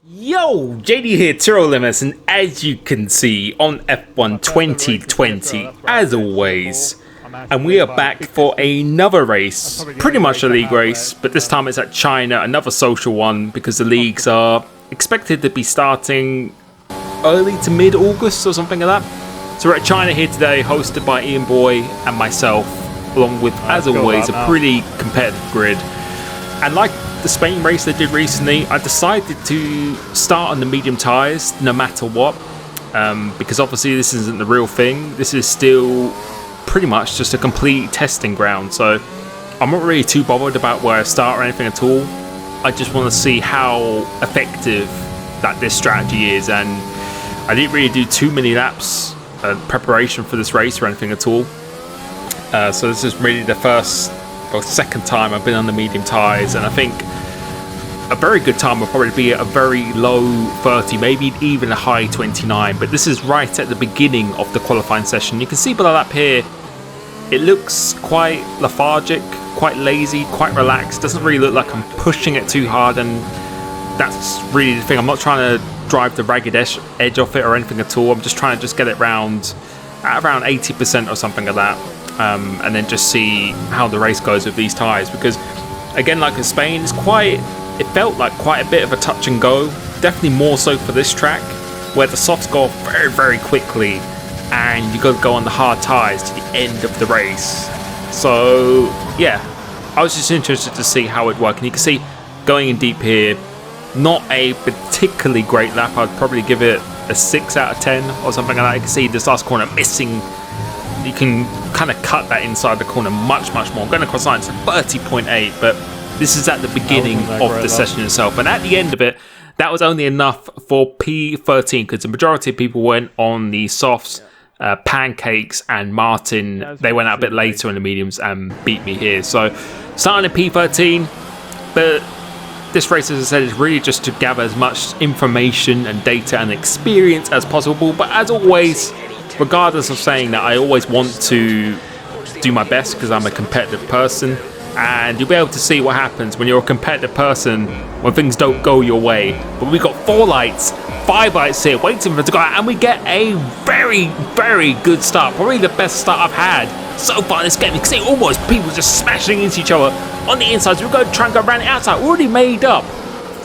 Yo, JD here, Tyrrell Limits, and as you can see on F1 2020, as always, and we are back for another race, pretty much a league race, but this time it's at China, another social one, because the leagues are expected to be starting early to mid-August or something like that. So we're at China here today, hosted by Ian Boy and myself, along with, as always, a pretty competitive grid. And like the Spain race they did recently, I decided to start on the medium tyres no matter what, because obviously this isn't the real thing. This is still pretty much just a complete testing ground, so I'm not really too bothered about where I start or anything at all. I just want to see how effective that this strategy is, and I didn't really do too many laps preparation for this race or anything at all. So this is really the first or second time I've been on the medium tyres, and I think a very good time will probably be at a very low 30, maybe even a high 29, but this is right at the beginning of the qualifying session. You can see below that here, it looks quite lethargic, quite lazy, quite relaxed. Doesn't really look like I'm pushing it too hard, and that's really the thing. I'm not trying to drive the ragged edge off it or anything at all. I'm just trying to just get it round at around 80% or something like that. And then just see how the race goes with these tyres, because again, like in Spain, it felt like quite a bit of a touch and go, definitely more so for this track, where the softs go off very, very quickly and you got to go on the hard tyres to the end of the race. So yeah, I was just interested to see how it worked, and you can see going in deep here, not a particularly great lap. I'd probably give it a 6 out of 10 or something like that. You can see this last corner missing. You can kind of cut that inside the corner much more. I'm going across line to 30.8, but this is at the beginning of the session itself. And at the end of it, that was only enough for P13, because the majority of people went on the softs, Pancakes and Martin. They went out a bit later in the mediums and beat me here. So starting at P13, but this race, as I said, is really just to gather as much information and data and experience as possible. But as always, regardless of saying that, I always want to do my best because I'm a competitive person, and you'll be able to see what happens when you're a competitive person when things don't go your way. But we've got 4 lights, 5 lights here waiting for it to go out, and we get a very, very good start. Probably the best start I've had so far in this game. You can see almost people just smashing into each other on the inside. So we're going to try and go around the outside. Already made up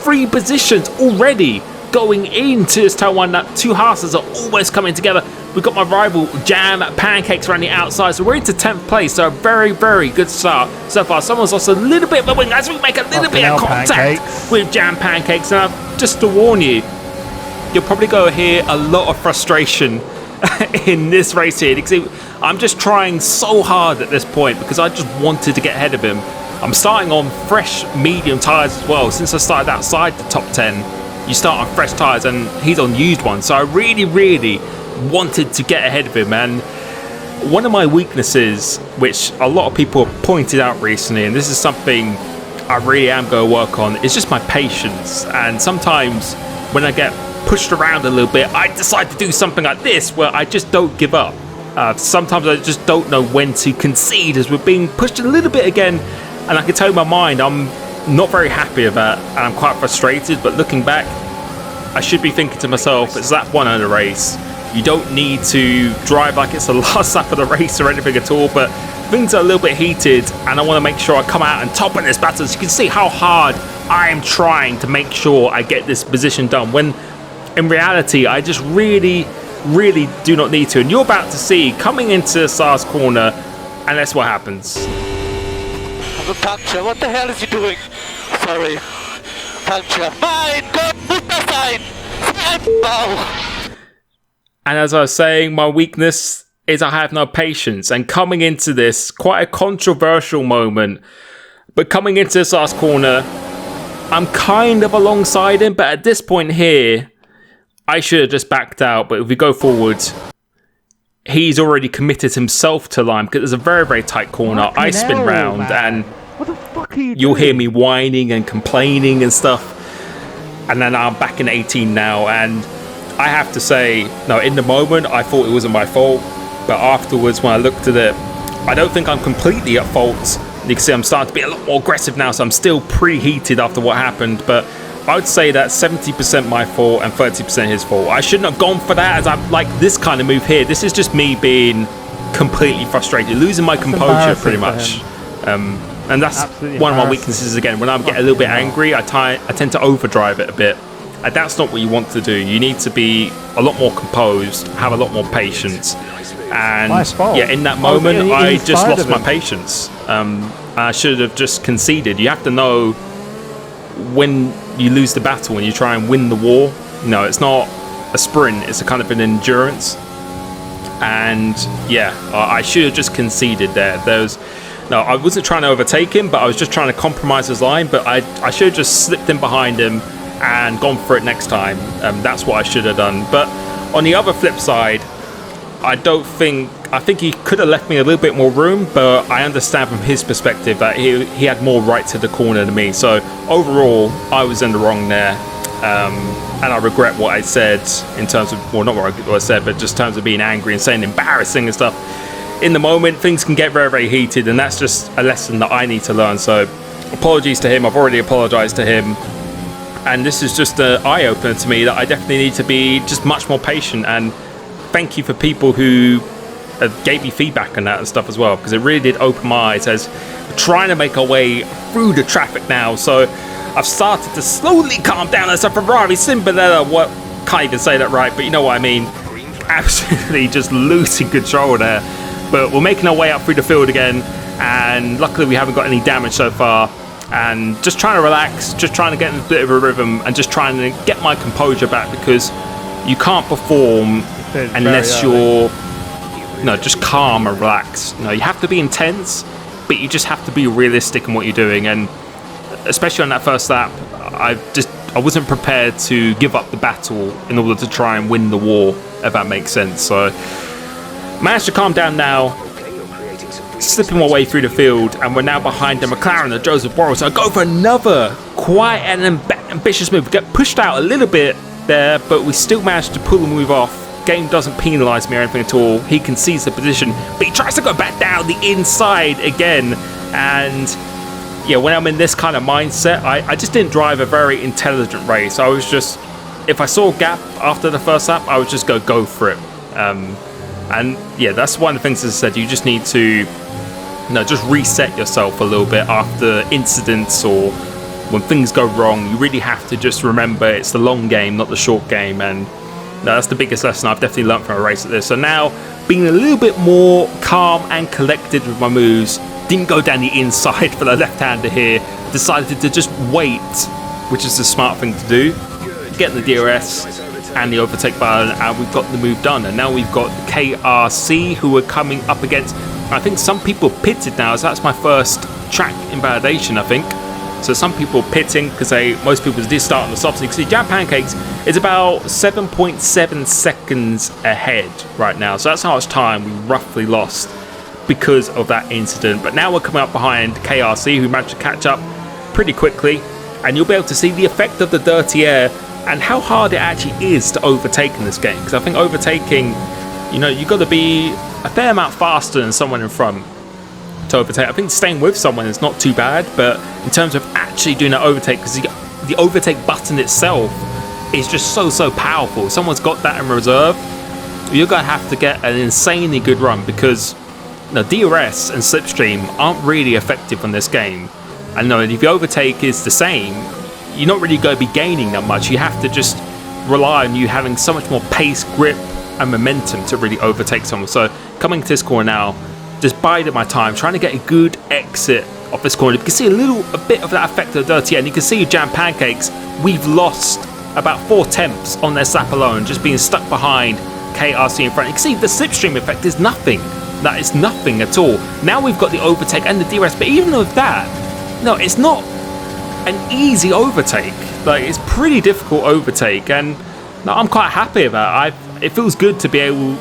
3 positions already going into this turn 1. That 2 horses are almost coming together. We've got my rival Jam Pancakes around the outside, so we're into 10th place, so a very, very good start so far. Someone's lost a little bit of the wing as we make a little bit of contact with Jam Pancakes, and just to warn you, you'll probably go hear a lot of frustration in this race here. You can see I'm just trying so hard at this point because I just wanted to get ahead of him. I'm starting on fresh medium tyres as well. Since I started outside the top 10, you start on fresh tyres, and he's on used ones, so I really wanted to get ahead of him. And one of my weaknesses, which a lot of people have pointed out recently, and this is something I really am going to work on, is just my patience. And sometimes when I get pushed around a little bit, I decide to do something like this where I just don't give up. Sometimes I just don't know when to concede as we're being pushed a little bit again, and I can tell you my mind, I'm not very happy with that, and I'm quite frustrated. But looking back, I should be thinking to myself, it's lap 1 of the race. You don't need to drive like it's the last lap of the race or anything at all, but things are a little bit heated, and I want to make sure I come out and top in this battle. So you can see how hard I am trying to make sure I get this position done, when in reality I just really do not need to. And you're about to see coming into this last corner, and that's what happens. The puncture, what the hell is he doing? Sorry. Puncture. Mein Gott, muss das sein? Wow. And as I was saying, my weakness is I have no patience. And coming into this, quite a controversial moment, but coming into this last corner, I'm kind of alongside him. But at this point here, I should have just backed out. But if we go forward, he's already committed himself to line, because it's a very, very tight corner. I spin round, and what the fuck are you you'll doing? hear me whining and complaining and stuff. And then I'm back in 18 now, and I have to say, no, in the moment, I thought it wasn't my fault. But afterwards, when I looked at it, I don't think I'm completely at fault. You can see I'm starting to be a lot more aggressive now, so I'm still preheated after what happened. But I would say that's 70% my fault and 30% his fault. I shouldn't have gone for that, as I like this kind of move here. This is just me being completely frustrated, losing my composure pretty much. And that's one of my weaknesses again. When I get a little bit angry, I tend to overdrive it a bit. And that's not what you want to do. You need to be a lot more composed, have a lot more patience. And yeah, in that moment, I just lost my patience. I should have just conceded. You have to know when you lose the battle, when you try and win the war. No, it's not a sprint, it's a kind of an endurance. And yeah, I should have just conceded there. No, I wasn't trying to overtake him, but I was just trying to compromise his line. But I should have just slipped in behind him and gone for it next time. That's what I should have done. But on the other flip side, I think he could have left me a little bit more room, but I understand from his perspective that he had more right to the corner than me. So overall, I was in the wrong there. And I regret what I said in terms of, well, not what I said, but just in terms of being angry and saying embarrassing and stuff. In the moment, things can get very, very heated, and that's just a lesson that I need to learn. So apologies to him. I've already apologized to him. And this is just an eye-opener to me that I definitely need to be just much more patient. And thank you for people who gave me feedback on that and stuff as well, because it really did open my eyes as we're trying to make our way through the traffic now. So I've started to slowly calm down as a Ferrari Simboletta. What, can't even say that right, but you know what I mean. Absolutely just losing control there. But we're making our way up through the field again, and luckily we haven't got any damage so far. And just trying to relax, just trying to get in a bit of a rhythm, and just trying to get my composure back, because you can't perform unless you're just calm and relaxed. You have to be intense, but you just have to be realistic in what you're doing. And especially on that first lap, I wasn't prepared to give up the battle in order to try and win the war, if that makes sense. So managed to calm down now, slipping my way through the field, and we're now behind the McLaren of Joseph Borrell. So I go for another quite an ambitious move. We get pushed out a little bit there, but we still managed to pull the move off. Game doesn't penalise me or anything at all. He concedes the position, but he tries to go back down the inside again. And yeah, when I'm in this kind of mindset, I just didn't drive a very intelligent race. I was just, if I saw a gap after the first lap, I would just go for it. And yeah, that's one of the things, as I said, you just need to just reset yourself a little bit after incidents or when things go wrong. You really have to just remember it's the long game, not the short game. And that's the biggest lesson I've definitely learned from a race like this. So now, being a little bit more calm and collected with my moves, didn't go down the inside for the left-hander here, decided to just wait, which is the smart thing to do, get the DRS and the overtake button, and we've got the move done. And now we've got the KRC, who are coming up against, I think some people pitted now, so that's my first track invalidation, I think. So some people pitting because most people did start on the softs. You can see Jam Pancakes is about 7.7 seconds ahead right now. So that's how much time we roughly lost because of that incident. But now we're coming up behind KRC, who managed to catch up pretty quickly. And you'll be able to see the effect of the dirty air and how hard it actually is to overtake in this game. Because I think overtaking, you've got to be a fair amount faster than someone in front to overtake. I think staying with someone is not too bad, but in terms of actually doing an overtake, because the overtake button itself is just so powerful. If someone's got that in reserve, you're going to have to get an insanely good run, because DRS and slipstream aren't really effective on this game. And if the overtake is the same, you're not really going to be gaining that much. You have to just rely on you having so much more pace, grip, and momentum to really overtake someone. So coming to this corner now, just biding my time, trying to get a good exit off this corner. You can see a bit of that effect of the dirty air, and you can see Jam Pancakes, we've lost about 4 tenths on their lap alone, just being stuck behind KRC in front. You can see the slipstream effect is nothing. That is nothing at all. Now we've got the overtake and the DRS, but even with that, it's not an easy overtake. It's pretty difficult overtake, and I'm quite happy about it. It feels good to be able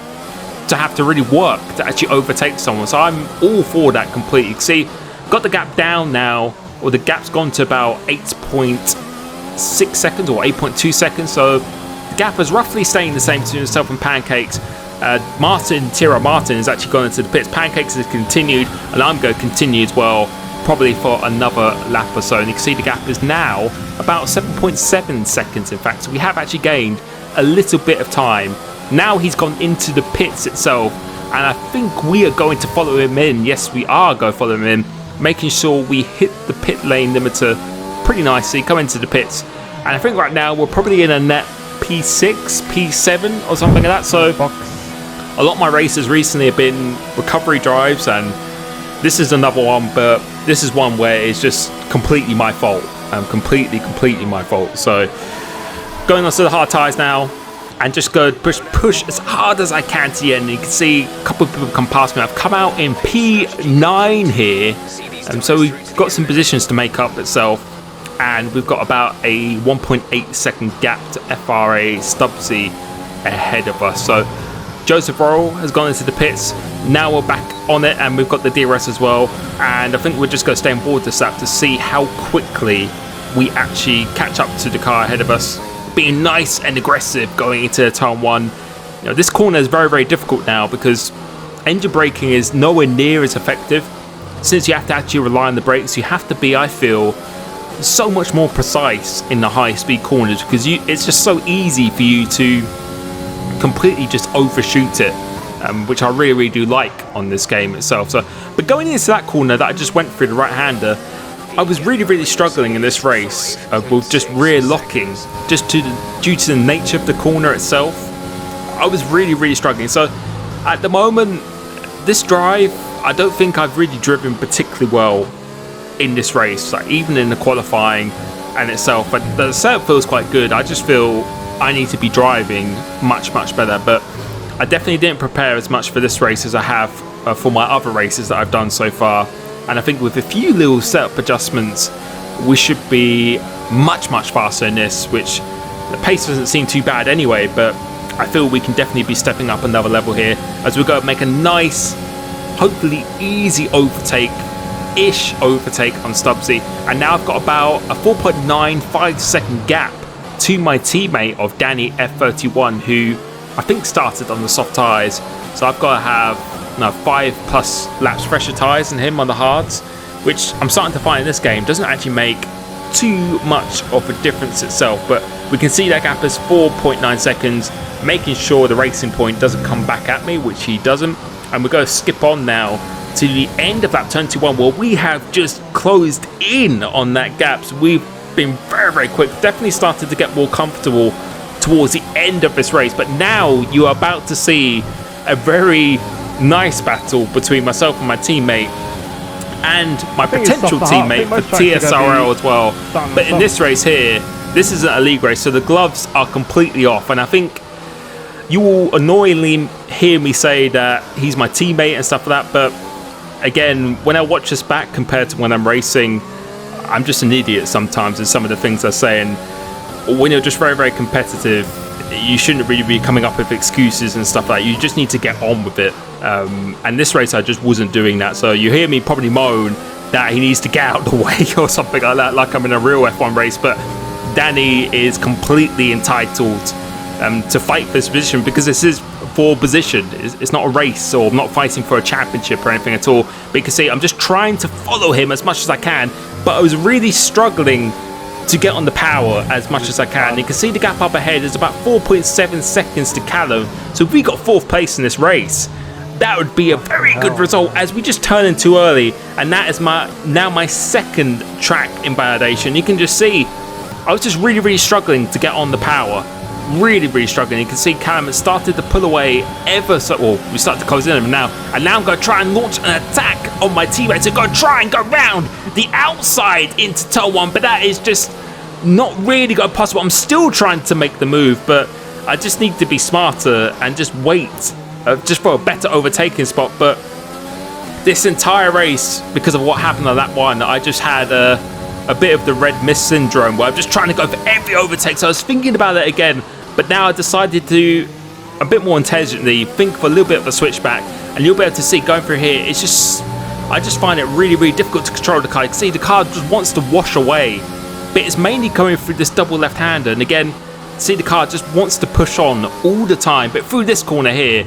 to have to really work to actually overtake someone. So I'm all for that completely. You can see, got the gap down now, or the gap's gone to about 8.6 seconds or 8.2 seconds. So the gap is roughly staying the same between himself and Pancakes. Tira Martin has actually gone into the pits. Pancakes has continued, and I'm going to continue as well probably for another lap or so, and you can see the gap is now about 7.7 seconds in fact, so we have actually gained a little bit of time. Now he's gone into the pits itself, and I think we are going to follow him in. Yes, we are going to follow him in, making sure we hit the pit lane limiter pretty nicely, come into the pits, and I think right now we're probably in a net P6, P7 or something like that. So a lot of my races recently have been recovery drives, and this is another one, but this is one where it's just completely my fault. Completely my fault. So going on to the hard tyres now, and just go push as hard as I can to the end. You can see a couple of people come past me. I've come out in P9 here, and so we've got some positions to make up itself, and we've got about a 1.8 second gap to FRA Stubbsy ahead of us. So Joseph Royal has gone into the pits. Now we're back on it, and we've got the DRS as well, and I think we're just going to stay on board this lap to see how quickly we actually catch up to the car ahead of us, being nice and aggressive going into turn 1. You know, this corner is very difficult now because engine braking is nowhere near as effective. Since you have to actually rely on the brakes, you have to be, I feel, so much more precise in the high speed corners, because it's just so easy for you to completely just overshoot it, which I really do like on this game itself. So, but going into that corner that I just went through, the right-hander, I was really struggling in this race with just rear locking, just due to the nature of the corner itself. I was really struggling. So at the moment, this drive, I don't think I've really driven particularly well in this race, like even in the qualifying and itself. But the setup feels quite good. I just feel I need to be driving much better, but I definitely didn't prepare as much for this race as I have for my other races that I've done so far. And I think with a few little setup adjustments, we should be much faster in this, which the pace doesn't seem too bad anyway, but I feel we can definitely be stepping up another level here as we go make a nice, hopefully easy overtake-ish overtake on Stubbsy. And now I've got about a 4.95 second gap to my teammate of Danny F31, who I think started on the soft tyres. So I've got to have 5+ laps fresher tyres than him on the hards, which I'm starting to find in this game doesn't actually make too much of a difference itself. But we can see that gap is 4.9 seconds, making sure the racing point doesn't come back at me, which he doesn't. And we're going to skip on now to the end of lap 21, where we have just closed in on that gap. So we've been very quick, definitely started to get more comfortable towards the end of this race. But now you are about to see a very nice battle between myself and my teammate, and my potential teammate for TSRL as well. But in this race here, this isn't a league race, so the gloves are completely off. And I think you will annoyingly hear me say that he's my teammate and stuff like that, but again, when I watch this back compared to when I'm racing, I'm just an idiot sometimes in some of the things I say. And when you're just very competitive, you shouldn't really be coming up with excuses and stuff like that. You just need to get on with it. And this race I just wasn't doing that, so you hear me probably moan that he needs to get out of the way or something like that, like I'm in a real F1 race. But Danny is completely entitled to fight for this position, because this is for position. It's not a race, or I'm not fighting for a championship or anything at all. But you can see I'm just trying to follow him as much as I can, but I was really struggling to get on the power as much as I can. You can see the gap up ahead is about 4.7 seconds to Callum. So if we got 4th place in this race, that would be a very good result, as we just turned in too early. And that is now my second track invalidation. You can just see I was just really struggling to get on the power. Really struggling. You can see Callum has started to pull away ever so well. We started to close in on him now, and now I'm going to try and launch an attack on my teammates and go try and go round the outside into turn 1, but that is just not really going possible. I'm still trying to make the move, but I just need to be smarter and just wait just for a better overtaking spot. But this entire race, because of what happened on that one, I just had a bit of the red mist syndrome, where I'm just trying to go for every overtake. So I was thinking about it again, but now I decided to a bit more intelligently think for a little bit of a switchback. And you'll be able to see going through here, it's just, I just find it really difficult to control the car. You can see the car just wants to wash away, but it's mainly coming through this double left-hander. And again, see the car just wants to push on all the time, but through this corner here,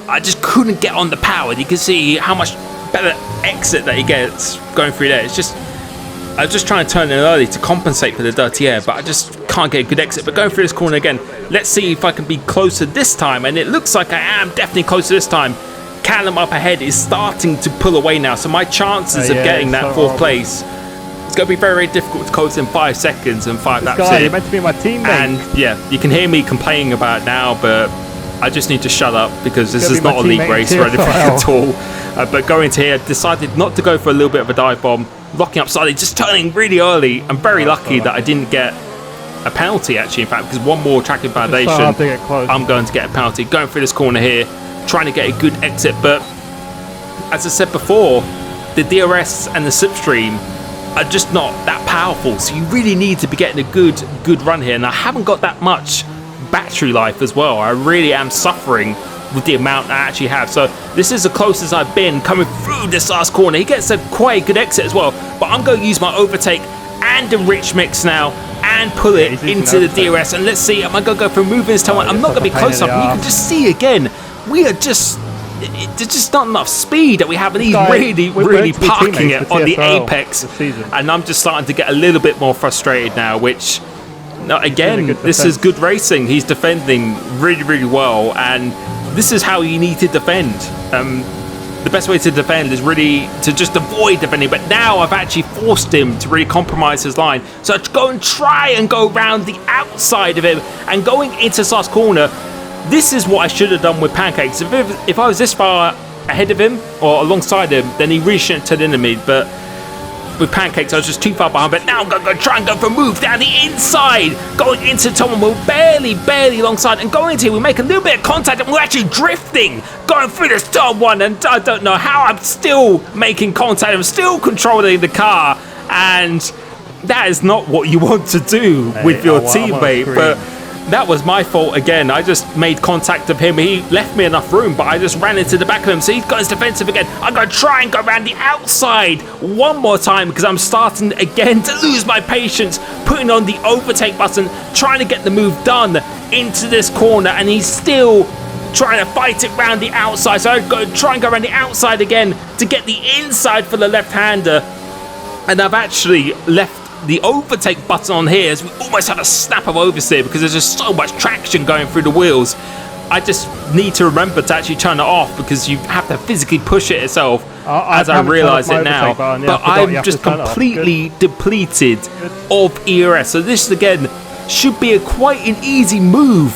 I just couldn't get on the power. You can see how much better exit that he gets going through there. It's just, I was just trying to turn in early to compensate for the dirty air, but I just can't get a good exit. But going through this corner again, let's see if I can be closer this time, and it looks like I am definitely closer this time. Callum up ahead is starting to pull away now, so my chances of getting that fourth place, it's going to be very, very difficult to close in 5 seconds and 5 laps in. You're meant to be my teammate. And yeah, you can hear me complaining about it now, but I just need to shut up because this is not a league race or anything at all. But going to here, decided not to go for a little bit of a dive bomb, locking up slightly, just turning really early. I'm very lucky that I didn't get a penalty actually, in fact, because one more track invalidation, I'm going to get a penalty. Going through this corner here, trying to get a good exit, but as I said before, the DRS and the slipstream are just not that powerful, so you really need to be getting a good run here, and I haven't got that much battery life as well. I really am suffering with the amount I actually have, so this is the closest I've been coming through this last corner. He gets a quite good exit as well, but I'm going to use my overtake and the rich mix now and pull it into the DRS, and let's see, am I going to go for moving this time? I'm not going to be close up, and you can just see again, we are just, there's just not enough speed that we have, and he's really parking it on the apex, and I'm just starting to get a little bit more frustrated now, which, again, this is good racing. He's defending really well, and this is how you need to defend. The best way to defend is really to just avoid defending, but now I've actually forced him to really compromise his line, so I go and try and go around the outside of him, and going into this last corner, this is what I should have done with Pancakes. If I was this far ahead of him or alongside him, then he really shouldn't have turned into me, but with Pancakes I was just too far behind. But now I'm going to try and go for a move down the inside, going into Tom, we're barely alongside, and going into here we make a little bit of contact, and we're actually drifting going through this turn one, and I don't know how I'm still making contact, I'm still controlling the car, and that is not what you want to do with your teammate. But that was my fault again. I just made contact of him. He left me enough room, but I just ran into the back of him. So he's got his defensive again. I'm going to try and go around the outside one more time because I'm starting again to lose my patience, putting on the overtake button, trying to get the move done into this corner, and he's still trying to fight it round the outside. So I go try and go around the outside again to get the inside for the left-hander, and I've actually left the overtake button on here as we almost have a snap of oversteer because there's just so much traction going through the wheels. I just need to remember to actually turn it off because you have to physically push it itself, as I realise it now. But I'm just completely depleted of ERS, so this again should be quite an easy move.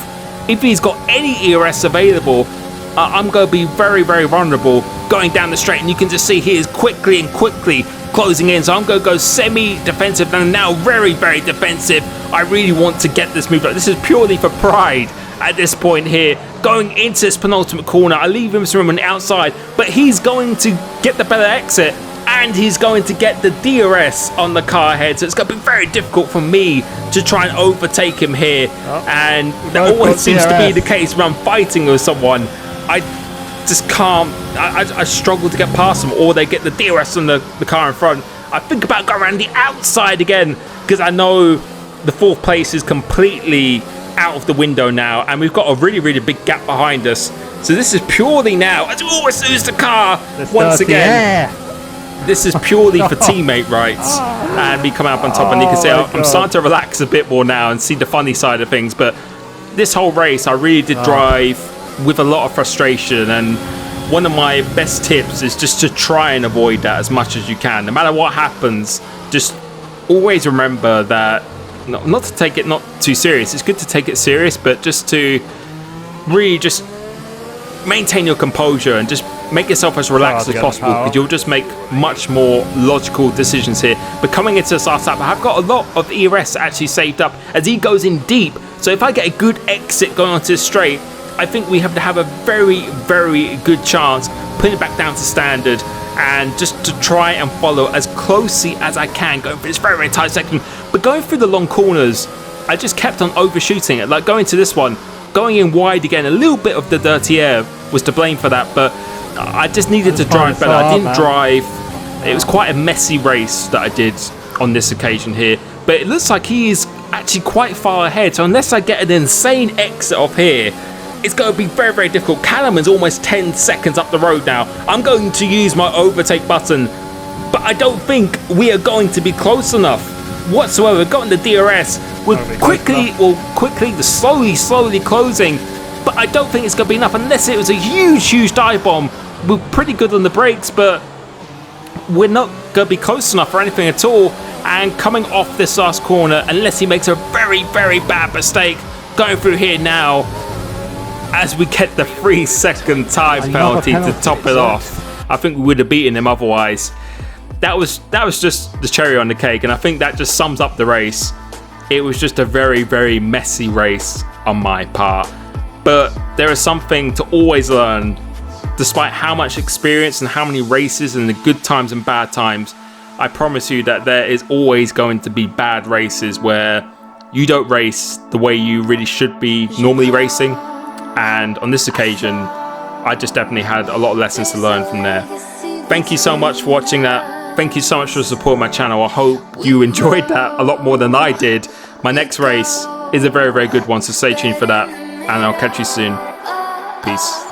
If he's got any ERS available, I'm going to be very vulnerable going down the straight, and you can just see he is quickly closing in, so I'm going to go semi-defensive and now very defensive. I really want to get this move. This is purely for pride at this point here. Going into this penultimate corner, I leave him some room on the outside, but he's going to get the better exit, and he's going to get the DRS on the car ahead, so it's going to be very difficult for me to try and overtake him here. And that always seems to be the case when I'm fighting with someone. I just can't, I struggle to get past them, or they get the DRS on the car in front. I think about going around the outside again because I know the fourth place is completely out of the window now, and we've got a really big gap behind us. So this is purely now, as we always lose the car once again. This is purely for teammate rights and me coming up on top, and you can see I'm starting to relax a bit more now and see the funny side of things. But this whole race I really did drive with a lot of frustration, and one of my best tips is just to try and avoid that as much as you can. No matter what happens, just always remember that not to take it not too serious. It's good to take it serious, but just to really just maintain your composure and just make yourself as relaxed as possible, because you'll just make much more logical decisions here. But coming into this last lap, I've got a lot of ERS actually saved up as he goes in deep, so if I get a good exit going onto this straight, I think we have to have a very good chance putting it back down to standard, and just to try and follow as closely as I can, going through this very tight section. But going through the long corners, I just kept on overshooting it. Like going to this one, going in wide again, a little bit of the dirty air was to blame for that, but I just needed to drive better. I didn't drive. It was quite a messy race that I did on this occasion here, but it looks like he is actually quite far ahead, so unless I get an insane exit off here, it's going to be very, very difficult. Callum is almost 10 seconds up the road now. I'm going to use my overtake button, but I don't think we are going to be close enough whatsoever. We've gotten the DRS. We're slowly closing, but I don't think it's going to be enough unless it was a huge dive bomb. We're pretty good on the brakes, but we're not going to be close enough for anything at all. And coming off this last corner, unless he makes a very, very bad mistake, going through here now, as we get the 3-second time penalty to top it off. I think we would have beaten him otherwise. That was just the cherry on the cake, and I think that just sums up the race. It was just a very, very messy race on my part. But there is something to always learn, despite how much experience and how many races and the good times and bad times. I promise you that there is always going to be bad races where you don't race the way you really should be normally racing. And on this occasion, I just definitely had a lot of lessons to learn from there. Thank you so much for watching that. Thank you so much for supporting my channel. I hope you enjoyed that a lot more than I did. My next race is a very, very good one, so stay tuned for that. And I'll catch you soon. Peace.